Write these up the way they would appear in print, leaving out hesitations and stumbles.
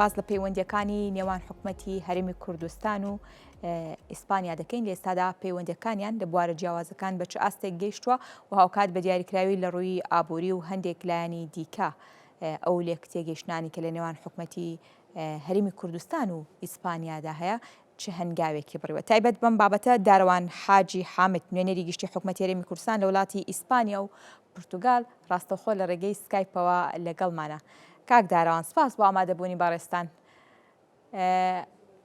باز لە پەیوەندیەکانی نێوان حکوومەتی هەرێمی کوردستان و ئیسپانیا دەکەین لە ئێستادا پەیوەندیەکانیان لە بوارە جیاوازەکان بە چ ئاستێک گەیشتووە و هاوکات بە دیاریکراوی لە ڕووی ئابووری و هەندێک لایانی دیکە ئەو لێک تێگەیشتنانی کە لە نێوان حکوومەتی هەرێمی کوردستان و ئیسپانیادا هەیە چ هەنگاوێکی بڕیوە تایبەت بەم بابەتە داروان حاجی حامد نوێنەری گشتی حکوومەتی هەرێمی کوردستان لە وڵاتی ئیسپانیا و پورتوگال ڕاستەوخۆ لە ڕێگەی سکایپەوە لەگەڵمانە. کاک داراوان سپاس بۆ ئامادەبوونی باڕێستان.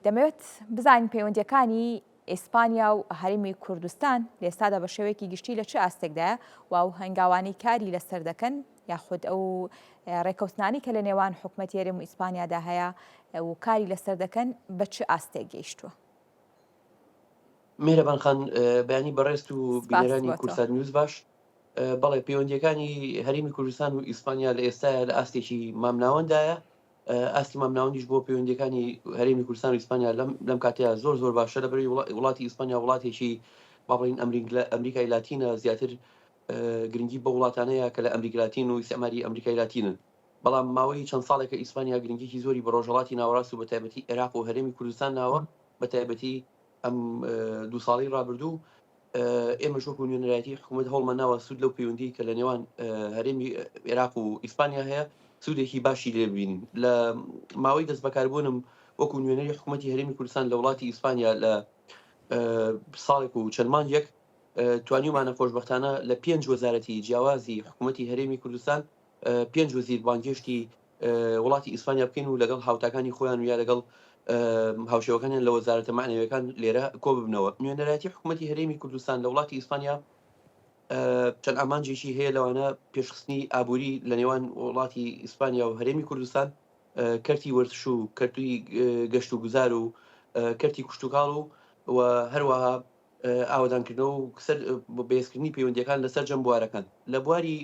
دەمەوێت بزانین پەیوەندیەکانی ئیسپانیا و هەرێمی کوردستان لە ئێستادا بە شێوەیەکی گشتی لە چه ئاستێکدایە و ئەو هەنگاوانی کاری لەسەر دەکەن یاخود ئەو ڕێکەوتنانی کە لە نێوان حکوومەتی هەرێم و ئیسپانیادا هەیە و کاری لەسەر دەکەن بە چه ئاستێک گەیشتووە. میهرەبان خان بەیانی بەڕێست و بینەرانی کورسات نیوز باش. بەڵێ پەیوەندیەکانی هەرێمی کوردستان و ئیسپانیا لە ئێستاە لە ئاستێکی مامناوەندایە. ئاستی مامناوەندیش بۆ پەیوەندیەکانی هەرێمی کوردستان و ئیسپانیا لەم کاتەیە زۆر باشە لەبەری وڵاتی ئیسپانیا وڵاتێکی با بڵین ئەمریکای لاتینە زیاتر گرنگی بە وڵاتانەیە کە لە ئەمریکا لاتین و ئیسعماری ئەمریکای لاتینن. بەڵام ماوەی چەند ساڵێکە ئیسپانیا گرنگیی زۆری بە ڕۆژهەڵاتی ناوەڕاست و بە تایبەتی عێراق و هەرێمی کوردستان ناوە بە تایبەتی ئەم دو ساڵی ڕابردوو ئێمە وەکو نوێنەرایەتی حکوومەت هەوڵمان ناوە سوود لەو پەیوەندی کە لە نێوان هەرێمی عێراق و ئیسپانیا هەیە سوودێکی باشی لێ ببینین. لە ماوەی دەست بەکاربوونم وەکو نوێنەری حکوومەتی هەرێمی کوردستان لە وڵاتی ئیسپانیا لە ساڵێک و چەند مانگێک توانیمانە خۆشبەختانە لە 5 وەزارەتی جیاوازی حکوومەتی هەرێمی کوردستان 5 وەزیر بانگێشتی وڵاتی ئیسپانیا بکەین و لەگەڵ هاوتاکانی خۆیان و یا لەگەڵ هاوشێوەکانیان لە وەزارەتە معنەویەکان لێرە کۆ ببنەوە. نوێنەرایەتی حکوومەتی هەرێمی کوردستان لە وڵاتی ئیسپانیا چەند ئامانجێکی هەیە لەوانە پێشخستنی ئابووری لە نێوان وڵاتی ئیسپانیا و هەرێمی کوردستان، کەرتی وەرزش و کەرتی گەشت و گوزار و کەرتی کوشتتوکاڵ و هەروەها ئاوادانکردنەوە و بەهێزکردنی پەیوەندیەکان لەسەر جەم بوارەکان. لە بواری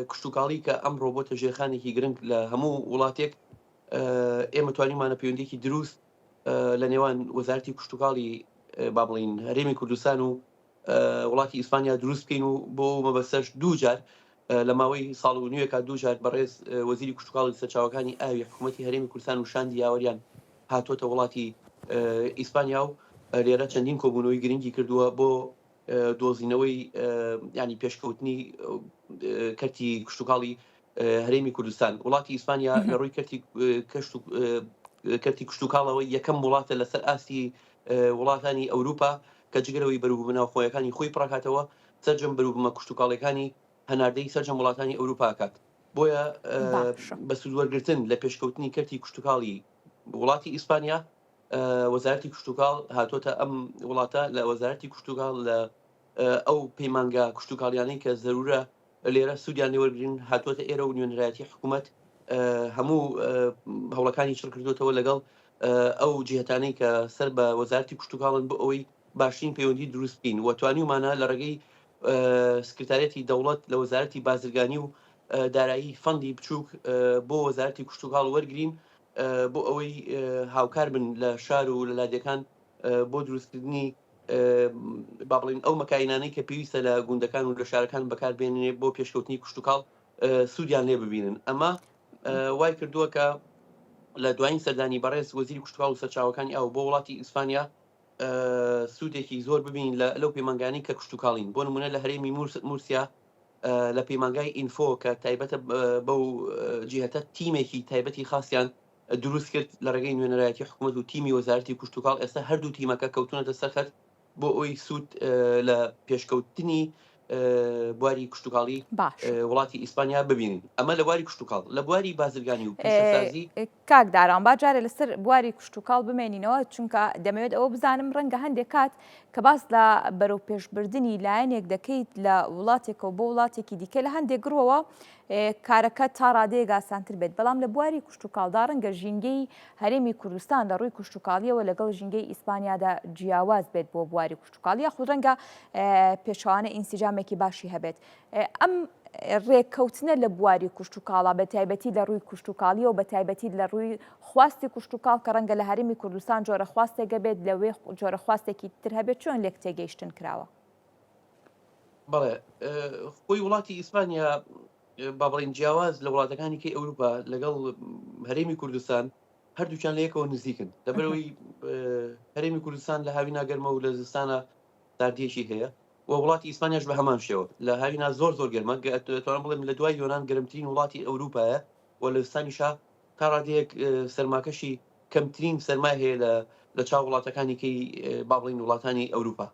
کوشتتوکاڵی کە ئەم ڕۆبۆتە ژێرخانێکی گرنگ لە هەموو وڵاتێک ئێمە توانیمانە پەیوەندێکی دروست لە نێوان وەزارەتی کوشتتوکاڵی با بڵین هەرێمی کوردستان و وڵاتی ئیسپانیا دروست بکەین و بۆ مەبەستەش دووجار لە ماوەی ساڵ و نیوەکە دووجار بەڕێز وەزیری کوشتتوکاڵی سەرچاوەکانی ئاوی حکوومەتی هەرێمی کوردستان و شاندی یاوەریان هاتۆتە وڵاتی ئیسپانیا و لێرە چەندین کۆبوونەوەی گرنگی کردووە بۆ دۆزینەوەی ینی پێشکەوتنی کەرتی کوشتتوکاڵی هەرێمی کوردستان. وڵاتی ئیسپانیا لە ڕووی کەرتی کوشتتوکاڵەوەی یەکەم وڵاتە لەسەر ئاستی وڵاتانی ئەوروپا کە جگەرەوەی بەروبووناوخۆیەکانی خۆی پڕاکاتەوە سەررجەم بەروبمە کوشتتوکاڵەکانی هەناردەی سەررجەم وڵاتانی ئەوروپاکات. بۆیە بە سوودوەرگرتن لە پێشکەوتنی کەرتی کوشتتوکاڵی وڵاتی ئیسپانیا وەزارەتی کوشتتوکاڵ هاتۆتە ئەم وڵاتە لە وەزارەتی کوشتتوکاڵ لە ئەو پەیمانگە کوشتتوکاڵیانەی کە زەرورە لێرە سوودیان لێوەرگرن هاتۆتە ئێرە و نوێنەرایەتی حکوومەت هەموو هەوڵەکانی چڕ کردوتەوە لەگەڵ ئەو جیهتانەی کە سەر بە وەزارەتی کوشتتوکاڵن بۆ ئەوەی باشترین پەیوەندی دروست بکەین و توانیمانە لە ڕێگەی سکرتارەتی دەوڵەت لە وەزارەتی بازرگانی و دارایی فەندی بچووک بۆ وەزارەتی کوشتتوکاڵ وەرگین بۆ ئەوەی هاوکار بن لە شار و لە لادەکان بۆ دروستکردنی با بڵین ئەو مەکاینانەی کە پێویستە لە گوندەکان و لە شارەکان بەکاربێنێ بۆ پێشکەوتنی کوشتتوکاڵ سوودیان لێ ببینن. ئەمە وای کردووە کە لە دوایین سەردانی بەڕێز وەزیری کوشتتوکاڵ و سەرچاوەکانی ئەو بۆ وڵاتی ئیسپانیا سوودێکی زۆر ببین لەو پەیمانگانی کە کوشتتوکاڵین. بۆ نمونە لە هەرێمی مورسیا لە پەیمانگای ئینفۆ کە تایبەتە بەو جیهەتە تیمێکی تایبەتی خاصیان دروست کرد لە ڕێگەی نوێنەرایەتی حکوومەت و تیمی وەزارەتی کوشتتوکاڵ ئێستا هەردوو تیمەکە کەوتونەتە سەرخەت بۆ ئەوی سوود لە پێشکەوتنی بواری کوشتتوکاڵی وڵاتی ئیسپانیا ببینین. ئەمە لە بواری کوشتتوکاڵ. لە بواری بازرگانی و پیشەسازی کاک داران باجارێ لەسەر بواری کوشتتوکاڵ بمێنینەوە چونکە دەمەوێت ئەوە بزانم ڕەنگە هەندێک کات کە باس لە بەرەو پێشبردننی لایەنێک دەکەیت لە وڵاتێکەوە بۆ وڵاتێکی دیکە لە هەندێک گرۆوە کارەکە تا ڕادەیەک ئاسانتر بێت. بەڵام لە بواری کوشتتوکاڵدا ڕەنگە ژینگەی هەرێمی کوردستان لە ڕووی کوشتتوکاڵیەوە لەگەڵ ژینگەی ئیسپانیادا جیاواز بێت بۆ بواری کوشتتوکاڵی یاخود ڕەنگە پێشەوانە ئینسیجامێکی باشی هەبێت. ئەم ڕێککەوتنە لە بواری کوشتتوکاڵا بە تایبەتی لە ڕووی کوشتتوکاڵی و بە تایبەتی لە ڕووی خواستی کوشتتوکاڵ کە ڕەنگە لە هەرێمی کوردستان جۆرە خواستێک بێت لەوێ جۆرە خواستێکی تر هەبێت چۆن لێک تێگەیشتن کراوە؟ بەڵێ خۆی وڵاتی ئیسپانیا با بڵین جیاواز لە وڵاتەکانی کەی ئەوروپا لەگەڵ هەرێمی کوردستان هەردووچیان لە یەکەوە نزیکن لەبەرەوەی هەرێمی کوردستان لە هاوی ناگەرمە و لە زستانە ساردیەکی هەیە و وڵاتی ئیسپانیاش بە هەمان شێوە لە هاوینا زۆر گەرمە توانم بڵێم لە دوای یۆناان گەرمترین وڵاتی ئەوروپایە و لە زستانیشا تا ڕادەیەک سەرماکەشی کەمترین سەرمای هەیە لە چاو وڵاتەکانیکەی با بڵین وڵاتانی ئەوروپا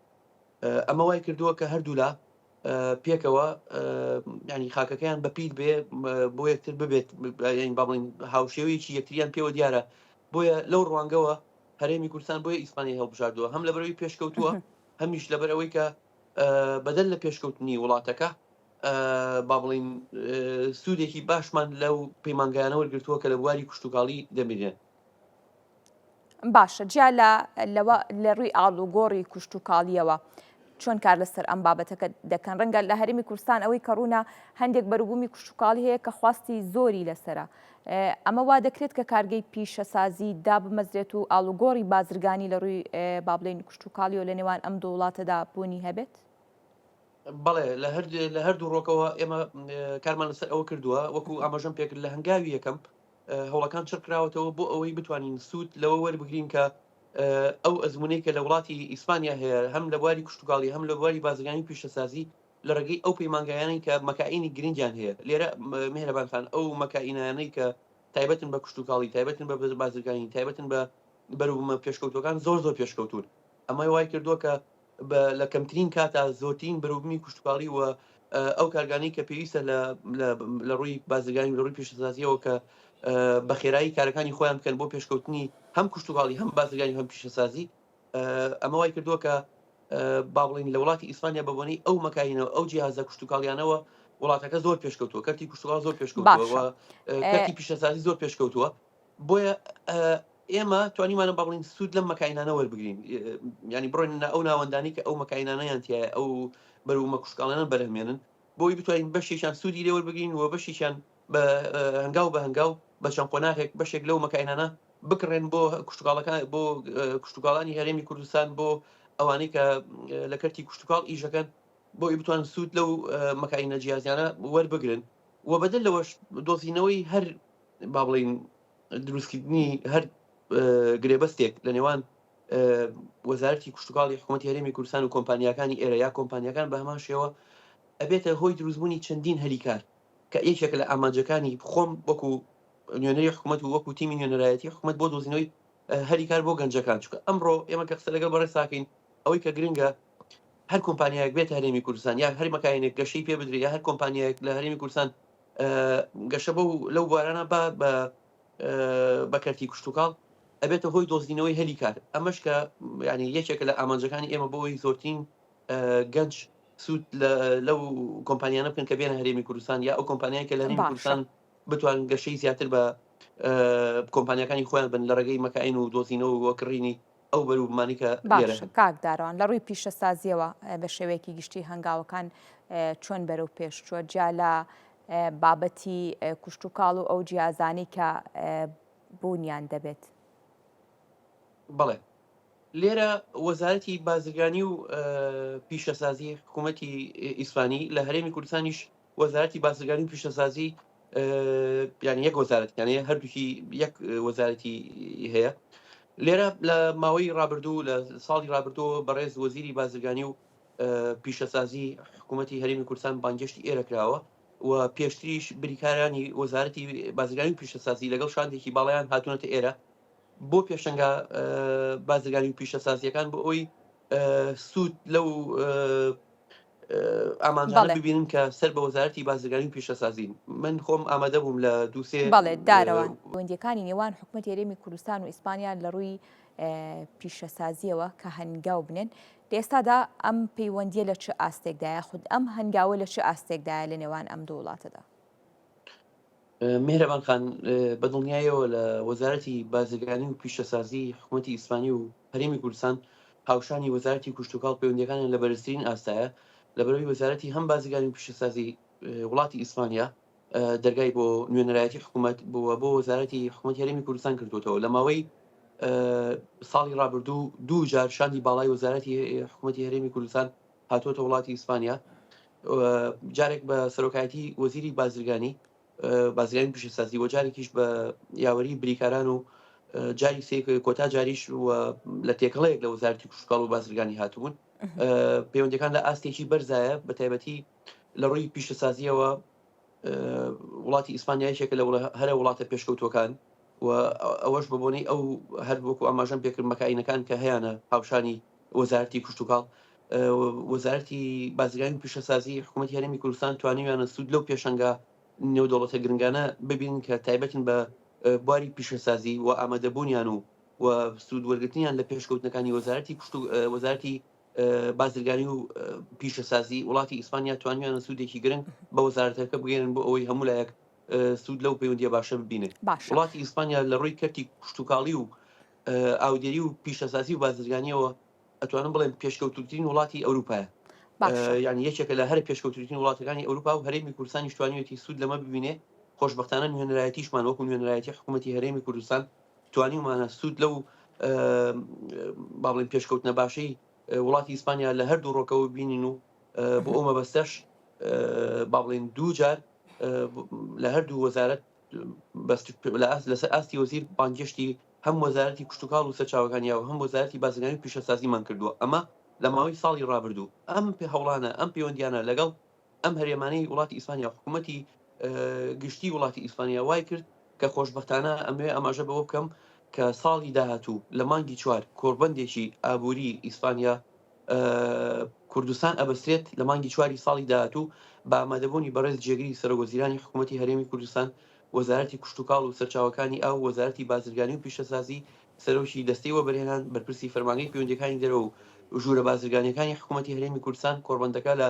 ئەمە وای کردووە کە هەردوو لە پێکەوە ینی خاکەکەیان بەپیل بێ بۆ یەکتر ببێت با بڵین هاوشێوەیەکی یەکتریان پێوە دیارە بۆیە لەو ڕوانگەوە هەرێمی کوردستان بۆیە ئیسپانی هەڵبژاردووە هەم لەبەرەوەی پێشکەوتووە هەمیش لەبەرەوەی کە بەدەل لە پێشکەوتنی وڵاتەکە با بڵین سوودێکی باشمان لەو پەیمانگایانە وەرگرتووە کە لە بواری کوشتتوکاڵی دەمێنێن باشە جیا لە ڕووی ئاڵوگۆڕی کوشتتوکاڵیەوە چۆن کار لەسەر ئەم بابەتەکە دەکەن ڕەنگە لە هەرێمی کوردستان ئەوەی کەڕوونە هەندێک بەروبوومی کوشتتوکاڵی هەیە کە خواستی زۆری لەسرە ئەمە وا دەکرێت کە کارگەی پیشەسازی دابمەزرێت و ئاڵوگۆڕی بازرگانی لە ڕووی بابلین کوشتتوکاڵی و لە نێوان ئەم دوو وڵاتەدا بوونی هەبێت بەڵێ لە هەردوو ڕۆکەوە ئێمە کارمان لەسەر ئەوە کردووە وەکو ئاماژەم پێکرد لە هەنگاوی یەکەم هەوڵەکان چڕکراوەتەوە بۆ ئەوەی بتوانین سوود لەوە وەربگرین کە ئەو ئەزمونەی کە لە وڵاتی ئیسپانیا هەیە هەم لە بواری کوشتتوکاڵی هەم لە بواری بازرگانی پیشەسازی لە ڕێگەی ئەو پەیمانگایانەی کە مەکائینی گرنگیان هەیە لێرە مهرەبانخان ئەو مەکائینانەی کە تایبەتن بە کوشتتوکاڵی تایبەتن بە بازرگانی تایبەتن بە بەروبوومە پێشکەوتەکان زۆر پێشکەوتون ئەمە وای کردووە کە لە کەمترین کاتا زۆرترین بەروبوومی کوشتتوکاڵی و ئەو کارگانی کە پێویستە لە ڕووی بازرگانی لە ڕووی پیشەسازیەوە کە بە خێرایی کارەکانی خۆیان بکەن بۆ پێشکەوتنی هەم کوشتتوکاڵی هەم بازرگانی هەم پیشەسازی ئەمە وای کردووە کە با بڵین لە وڵاتی ئیسپانیا بەبوونی ئەو مەکاینەوە ئەو جیهازە کوشتتوکاڵیانەوە وڵاتەکە زۆر پێشکەوتووە کەرتی کوشتتوکاڵ زۆر پێشکەوتووە کەرتی پیشەسازی زۆر پێشکەوتووە بۆیە ئێمە توانیمانە با بڵین سوود لەم مەکاینانە وەربگرین ینی بڕۆین ئەو ناوەندانی کە ئەو مەکاینانەیان تایە ئەو بەروبوومە کوشتتوکاڵیانە بەرهمێنن بۆی بتوانین بەشێکیان سوودی لێ وەربگرین و بەشیشیان بە هەنگاو بە چەند قۆناغێک بەشێک لەو مەکاینانە بکڕێن بۆ کوشتتوکاڵەکان بۆ کوشتتوکاڵانی هەرێمی کوردستان بۆ ئەوانەی کە لە کەرتی کوشتتوکاڵ ئیژەکەن بۆی بتوان سوود لەو مەکاینە جیازیانە وەربگرن و بەدەل لەوەش دۆزینەوەی هەر با بڵین دروستکردنی هەر گرێبەستێک لە نێوان وەزارەتی کوشتتوکاڵی حکوومەتی هەرێمی کوردستان و کۆمپانیەکانی ئێرە یا کۆمپانیەکان بە هەمان شێوە ئەبێتە هۆی دروستبوونی چەندین هەلیکار کە یەکێکە لە ئامانجەکانی خۆم وەکو نوێنەری حکوومەت و وەکو تیمی نوێنەرایەتی حکوومەت بۆ دۆزینەوەی هەلیکار بۆ گەنجەکان چکە ئەمڕۆ ئێمە کە قسە لەگەڵ بەڕێ ساکەین ئەوەی کە گرنگە هەر کۆمپانیایەک بێت هەرێمی کوردستان یا هەر مەکانێک گەشەی پێ بدرێت یا هەر کۆمپانیایەک لە هەرێمی کوردستان گەشە بە لەو بوارانە بە کەرتی کوشتتوکاڵ ئەبێتە هۆی دۆزینەوەی هەلیکار ئەمەش کە ینی یەکێکە لە ئامانجەکانی ئێمە بۆەوەی زۆرترین گەنج سوود لەو کۆمپانیانە بکەن کە بێنە هەرێمی کوردستان یا ئەو کۆمپانیای کە لە هەرێمی کوردستان بتوان گەشەی زیاتر بە کۆمپانیەکانی خۆیان بن لە ڕێگەی مەکاین و دۆزینەوە وەکڕینی ئەو بەروبمانی کە کاکداران لە ڕووی پیشەسازیەوە بە شێوەیەکی گشتی هەنگاوەکان چۆن بەرەو پێشچووە جا لە بابەتی کوشتتوکاڵ و ئەو جیازانی کە بوونیان دەبێت بەڵێ لێرە وەزارەتی بازرگانی و پیشەسازی حکوومەتی ئیسپانی لە هەرێمی کوردستانیش وەزارەتی بازرگانی و پیشەسازی یعنی یەک وەزارەت یانەیە هەردووکی یەک وەزارەتی هەیە لێرە لە ماوەی ڕابردوو لە ساڵی ڕابردووە بەڕێز وەزیری بازرگانی و پیشەسازی حکوومەتی هەرێمی کوردستان بانگشتی ئێرە کراوە و پێشتریش بریکارانی وەزارەتی بازرگانی و پیشەسازی لەگەڵ شاندێکی باڵیان هاتوونەتە ئێرە بۆ پێشەنگا بازرگانی و پیشەسازیەکان بۆ ئەوی سوود لەو ئامانجانە ببینن کە سەر بە وەزارەتی بازرگانی و پیشەسازی من خۆم ئامادە بووم لە دووسێ بەڵێ دارەوان وەندیەکانی نێوان حکوومەتی هەرێمی کوردستان و ئیسپانیا لە ڕووی پیشەسازیەوە کە هەنگاو بنێن ئێستادا ئەم پەیوەندیە لە چه ئاستێکدایە خود ئەم هەنگاوە لە چه ئاستێکدایە لە نێوان ئەم دوو وڵاتەدا مهرەبان خان بەدڵنیایەوە لە وەزارەتی بازرگانی و پیشەسازی حکوومەتی ئیسپانی و هەرێمی کوردستان هاوشانی وەزارەتی کوشتتوکاڵ پەیوەندیەکانیان لە بەرزترین ئاستایە لەبەرەوەی وەزارەتی هەم بازرگانی و پیشەسازی وڵاتی ئیسپانیا دەرگای بۆ نوێنەرایەتی حکوومەت بووە بۆ وەزارەتی حکوومەتی هەرێمی کوردستان کردوتەوە لە ماوەی ساڵی ڕابردوو دوو جار شاندی باڵای وەزارەتی حکوومەتی هەرێمی کوردستان هاتوۆتە وڵاتی ئیسپانیا جارێک بە سەرۆکایەتی وەزیری بازرگانی پیشەسازی و جارێکیش بە یاوەری بریکاران و جاری کۆتا جاریش لە تێکەڵەیەک لە وەزارەتی کوشتکاڵ و بازرگانی هاتوون پەیوەندیەکان لە ئاستێکی بەرزایە بە تایبەتی لە ڕووی پیشەسازیەوە وڵاتی ئیسپانیا یەکێکە لە هەرە وڵاتە پێشکەوتوەکان و ئەوەش بە بۆنەی ئەو هەر وەکو ئاماژەم پێکرد مەکانینەکان کە هەیەە هاوشانی وەزارەتی کوشتتوکاڵ وەزارەتی بازرگانی پیشەسازی حکوومەتی هەرێمی کوردستان توانیویانە سوود لەو پێشەنگە نێودەوڵەتە گرنگانە ببین کە تایبەتن بە بواری پیشەسازی و ئامادەبوونیان و سوود وەرگرتنیان لە پێشکەوتنەکانی وەزارەتی بازرگانی و پیشەسازی وڵاتی ئیسپانیا توانیویانە سوودێکی گرنگ بە وەزارەتەکە بگەێنن بۆ ئەوەی هەموو لایەک سوود لەو پەیوەندیە باشە ببینێت وڵاتی ئیسپانیا لە ڕووی کەرتی کوشتتوکاڵی و ئاودێری و پیشەسازی و بازرگانیەوە ئەتوانم بڵێن پێشکەوتوترین وڵاتی ئەوروپایە یعنی یەکێکە لە هەر پێشکەوتترین وڵاتەکانی ئەوروپا و هەرێمی کوردستانی توانیوێتی سوود لەمە ببینێ خۆشبەختانە نوێنەرایەتیشمان وەکو نوێنەرایەتی حکوومەتی هەرێمی کوردستان توانیمانە سوود لەو باڵێن پێشکەوتنە باشەی وڵاتی ئیسپانیا لە هەردوو ڕۆکەوە بینین و بۆ ئەو مەبەستەش باڵێن دوو جار لە هەردوو وەزارەت لەسەر ئاستی وەزیر بانگشتی هەم وەزارەتی کوشتتوکاڵ و سەرچاوەکانیا و هەم وەزارەتی بازرگانی و پیشەسازیمان کردووە ئەمە لە ماوەی ساڵی ڕابردوو ئەم هەوڵانە ئەم پەیوەندیانە لەگەڵ ئەم هەرێمانەی وڵاتی ئیسپانیا حکوومەتی گشتی وڵاتی ئیسپانیا وای کرد کە خۆشبەختانە ئەمێ ئەماژە بەوە بکەم کە ساڵی داهاتوو لە مانگی چوار کۆربەندێکی ئابووری ئیسپانیا کوردستان ئەبەسترێت لە مانگی چواری ساڵی داهاتوو بە ئامادەبوونی بەڕێز جێگری سەرۆگۆزیرانی حکوومەتی هەرێمی کوردستان وەزارەتی کوشتتوکاڵ و سەرچاوەکانی ئاو وەزارەتی بازرگانی و پیشەسازی سەرۆکی دەستەی وەبەرهێنان بەرپرسی فەرمانگەی پەیوەندیەکانی دەرەوە و ژوورە بازرگانیەکانی حکوومەتی هەرێمی کوردستان کۆربەندەکە لە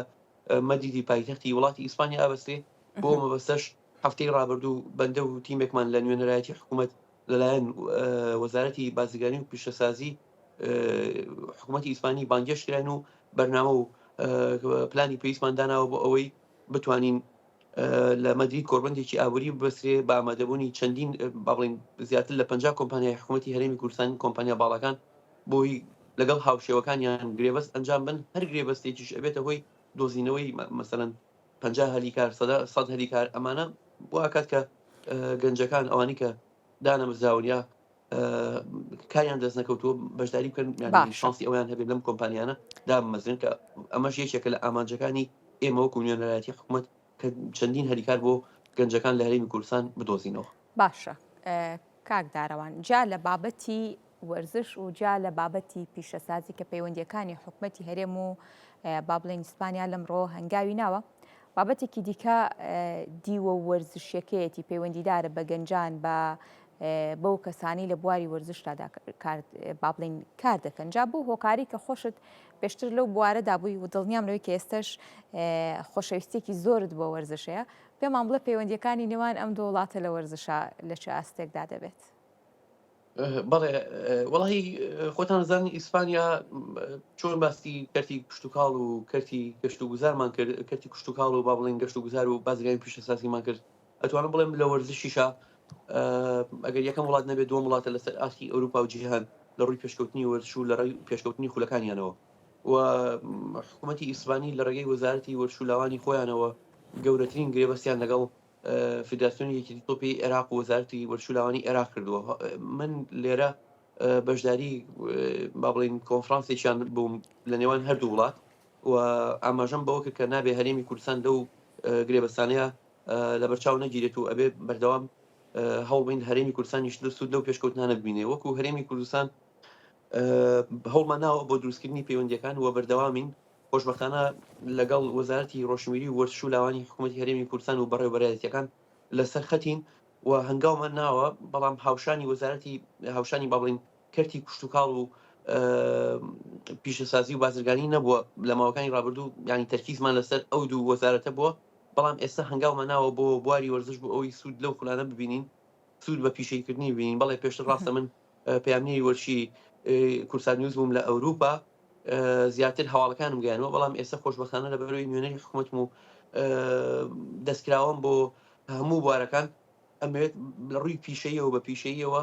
مەدیدی پایتەختی وڵاتی ئیسپانیا ئابەستێ بۆ مەبەستەش هەفتەی ڕابردوو بەندە و تیمێکمان لە نوێنەرایەتی حکوومەت لەلایەن وەزارەتی بازرگانی و پیشەسازی حکوومەتی ئیسپانی بانگێشتیان و بەرنامە و پلانی پێویستمان داناوە بۆ ئەوەی بتوانین لە مەدرید کۆربەندێکی ئابووری ببەسترێ بە ئامادەبوونی چەندین باڵین زیاتر لە 50 کۆمپانیای حکوومەتی هەرێمی کوردستان کۆمپانیا باڵەکان بۆی لەگەڵ هاوشێوەکانیان گرێبەست ئەنجام بن هەر گرێبەستێکیش ئەبێتە هۆی دۆزینەوەی مەسەلەن 50 هەلیکار 100 هەلیکار ئەمانە بۆ ئاکات کە گەنجەکان ئەوانی کە دانەمزاونیا کاریان دەست نەکەوتووە بەشداری بکەن شانسی ئەویان هەبێت لەم کۆمپانیانە دامەزرن کە ئەمەش یەکێکە لە ئامانجەکانی ئێمە وەکو نوێنەرایەتی حکوومەت کە چەندین هەریکار بۆ گەنجەکان لە هەرێمی کوردستان بدۆزینەوە. باشە کاک داڕەوان جا لە بابەتی وەرزش و جا لە بابەتی پیشەسازی کە پەیوەندیەکانی حکوومەتی هەرێم و با بڵێن ئیسپانیا لەمڕۆ هەنگاوی ناوە بابەتێکی دیکە دیوە وەرزشیەکەیەتی پەیوەندیدارە بە گەنجان بە بەو کەسانی لە بواری وەرزشدا با بڵێن کار دەکەن جا بوو هۆکاری کە خۆشت پێشتر لەو بوارەدا بووی و دڵنیام لەوەی کە ئێستش خۆشەویستێکی زۆرت بۆ وەرزشەیە پێمان بڵێ پەیوەندیەکانی نێوان ئەم دوو وڵاتە لە وەرزشە لە چه ئاستێکدا دەبێت؟ بەڵێ وەڵی خۆتان زانی ئیسپانیا چۆن باسی کەرتی کوشتتوکاڵ و کەرتی گەشت و گوزارمان کرد کەرتی کوشتتوکاڵ و با بڵێن گەشت و گوزار و بازرگانی پیشەسازیمان کرد ئەتوانم بڵێم لە وەرزشیشە ئەگەر یەکەم وڵات نەبێت دووەم وڵاتە لەسەر ئاستی ئەوروپا و جیهان لە ڕووی پێشکەوتنی وەرزش و لە ڕێی پێشکەوتنی خولەکانیانەوە و حکوومەتی ئیسپانی لە ڕێگەی وەزارەتی وەرشولاوانی خۆیانەوە گەورەترین گرێبەستیان لەگەڵ فدراسیۆنی یەکێتی تۆپی عێراق و وەزارەتی وەرشولاوانی عێراق کردووە من لێرە بەشداری با بڵێن کۆنفرانسێکیان بووم لە نێوان هەردوو وڵات و ئاماژەم بەوە کرد کە نابێ هەرێمی کوردستان دە و گرێبەستانەیە لە بەرچاو نەگیرێت و ئەبێ بەردەوام هەوڵبین هەرێمی کوردستانیش سوود لەو پێشکەوتنانە ببینێ وەکو هەرێمی کوردستان هەوڵمان ناوە بۆ دروستکردنی پەیوەندیەکان وە بەردەوامین خۆشبەختانە لەگەڵ وەزارەتی ڕۆشنبیری و وەرزشولاوانی حکوومەتی هەرێمی کوردستان و بەڕێوەبەرایەتیەکان لەسەر خەتین و هەنگاومان ناوە بەڵام هاوشانی وەزارەتی هاوشانی با بڵێن کەرتی کوشتتوکاڵ و پیشەسازی و بازرگانی نەبووە لە ماوەکانی ڕابردوو ینی تەرکیزمان لەسەر ئەو دوو وەزارەتە بووە بەڵام ئێستا هەنگاومان ناوە بۆ بواری وەرزش بۆ ئەوی سوود لەو خولانە ببینین سوود بە پیشەیکردنی ببینین بەڵێ پێشتر ڕاستە من پەیامنیری وەرشی کورسان نیوز بووم لە ئەوروپا زیاتر هەواڵەکانم گەیانەوە بەڵام ئێستا خۆشبەختانە لە بەرەوەی نوێنەری حکوومەتم و دەستکراوەم بۆ هەموو بوارەکان ئەمەوێت لە ڕووی پیشەیەوە بە پیشەیەوە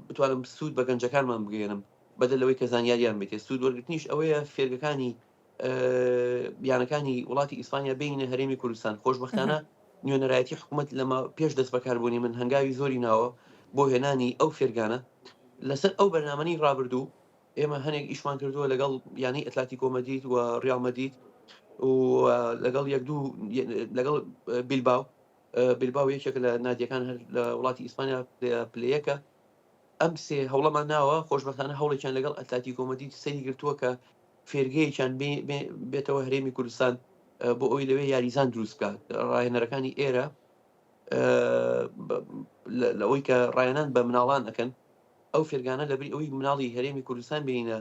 بتوانم سوود بە گەنجەکانمان بگەێنم بەدەل لەوەی کە زانیاریان بێتێت سوود وەرگرتنیش ئەوەیە فێرگەکانی بیانەکانی وڵاتی ئیسپانیا بینە هەرێمی کوردستان خۆشبەختانە نوێنەرایەتی حکوومەت لەمە پێش دەست بەکاربوونی من هەنگاوی زۆری ناوە بۆ هێنانی ئەو فێرگانە لەسەر ئەو بەرنامەی ڕابردوو ئێمە هەنێک ئیشمان کردووە لەگەڵ یانی ئەتلتیکۆ مەدرید و ریال مەدرید و لەگەڵ یەکدوو لەگەڵ بیلباو یەکێک لە نادیەکان هەر لە وڵاتی ئیسپانیا پلەیەکە ئەم سێ هەوڵەمان ناوە خۆشبەختانە هەوڵێکیان لەگەڵ ئەتلتیکۆ مەدرید سەری گرتووە کە فێرگەیەکیان بێتەوە هەرێمی کوردستان بۆ ئەوی لەوێ یاریزان دروست بکات ڕاهێنەرەکانی ئێرە لەوەی کە ڕایەنان بە مناڵان ئەەکەن ئەو فێرگانە لەبری ئەوی مناڵی هەرێمی کوردستان بینە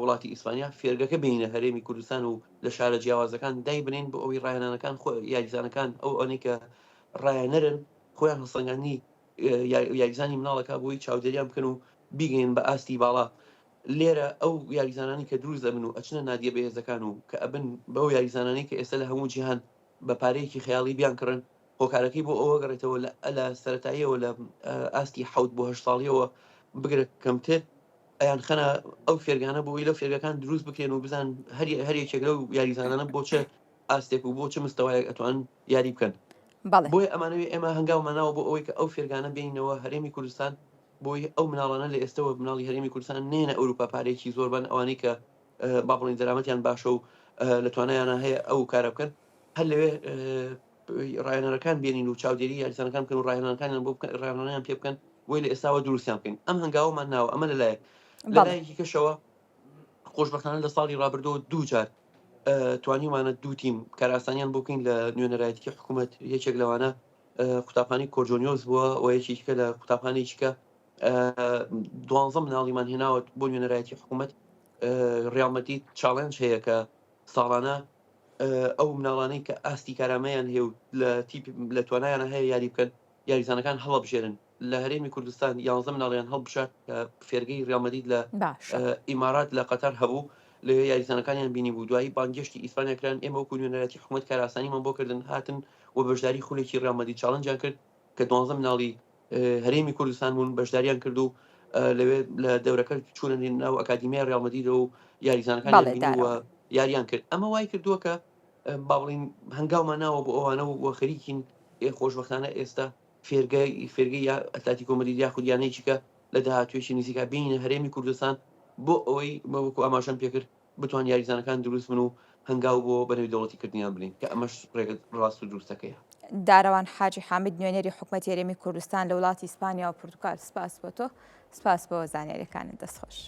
وڵاتی ئیسپانیا فێرگەکە بینە هەرێمی کوردستان و لە شارە جیاوازەکان دای بنین بۆ ئەوی ڕایەنەکان خۆ یاریزانەکان ئەو ئەوەی کە ڕایەنەرن خۆیان هەڵسەنگانی یاریزانی مناڵەکە بۆی چاودێریان بکەن و بیگەین بە ئاستی باڵا لێرە ئەو یاریزانانی کە دروست دەبن و ئەچنە نادیە بەهێزەکان و کە ئەبن بەو یاریزانانی کە ئێستا لە هەموو جیهان بە پارەیەکی خەیاڵی بیان کڕن هۆکارەکەی بۆ ئەوە گەڕێتەوە لە سەرەتاییەوە لە ئاستی 7 بۆ 8 ساڵیەوە بگرێت کەمتر ئەیان خەنە ئەو فێرگانە بۆی لەو فێرگەکان دروست بکەن و بزان هەریەکێک لەو یاریزانانە بۆ چه ئاستێک و بۆ چه مستەوایەک ئەتوان یاری بکەن بۆی ئەمانەوێ ئێمە هەنگاوماناوە بۆ ئەوەی کە ئەو فێرگانە بینەوە هەرێمی کوردستان بۆی ئەو مناڵانە لە ئێستەوە مناڵی هەرێمی کوردستان نێنە ئەوروپا پارێکی زۆر بن ئەوانەی کە با بڵین دەرامەتیان باشە و لە توانایانە هەیە ئەو کارە بکەن هەر لەوێ ڕایەنەرەکان بێنین و چاودێری یاریزانەکان بکەن و ڕایەنەکانیان بۆ ڕایەنەکان پێ بکەن بۆی لە ئێستاوە دروستیان بکەین ئەم هەنگاومان ناوە ئەمە لەلایەک لەلایەکی کەشەوە خۆشبەختانە لە ساڵی ڕابردەوە دوو جار توانیمانە دوو تیم کاراسانیان بۆ بکەین لە نوێنەرایەتی حکوومەت یەکێک لەوانە قوتابخانەی کۆرجۆنیۆز بووە و یەکێکە لە قوتابخانەیەکە 12 مناڵیمان هێناوە بۆ نوێنەرایەتی حکوومەت ریال مەدرید چاڵێنج هەیە کە ساڵانە ئەو مناڵانەی کە ئاستی کارامەیان هەیە و لە توانایانە هەیە یاری بکەن یاریزانەکان هەڵەبژێرن لە هەرێمی کوردستان 11 مناڵیان هەڵبژات فێرگەی ریال مەدرید لە ئیمارات لە قەتەر هەبوو لە یاریزانەکانیان بینی بوو دوایی بانگشتی ئیسپانیاکران ئێمە وەکو نوێنەرایەتی حکوومەت کاراسانیمان بۆ کردن هاتن و بەشداری خولێکی ریال مەدرید چاڵنجیان کرد کە 12 مناڵی هەرێمی کوردستان بوون بەشداریان کرد و لەوێ لە دەورەکە چوونە ناو ئەکادیمیای ریال مەدرید و یاریزانەکانیان بینیوە یاریان کرد ئەمە وای کردووە کە با بڵین هەنگاومان ناوە بۆ ئەوانە و خەریکین خۆشبەختانە ئێستا فێرگەی یا ئەتلتیکۆ مەدرید یاخود یانەیەکە لە داهاتوێکی نزیکا بینە هەرێمی کوردستان بۆ ئەوەی وەکو ئاماژەم پێکرد بتوان یاریزانەکان دروست بن و هەنگاو بۆ بەنەوەی دەوڵەتی کردنیان بنین کە ئەمەش ڕێگە ڕاست و دروستەکەیە داروان حاجی حامد نوێنەری حکوومەتی هەرێمی کوردستان لە وڵاتی ئیسپانیا و پورتوگال سپاس بۆ تۆ سپاس بۆ زانیاریەکانت دەستخۆش.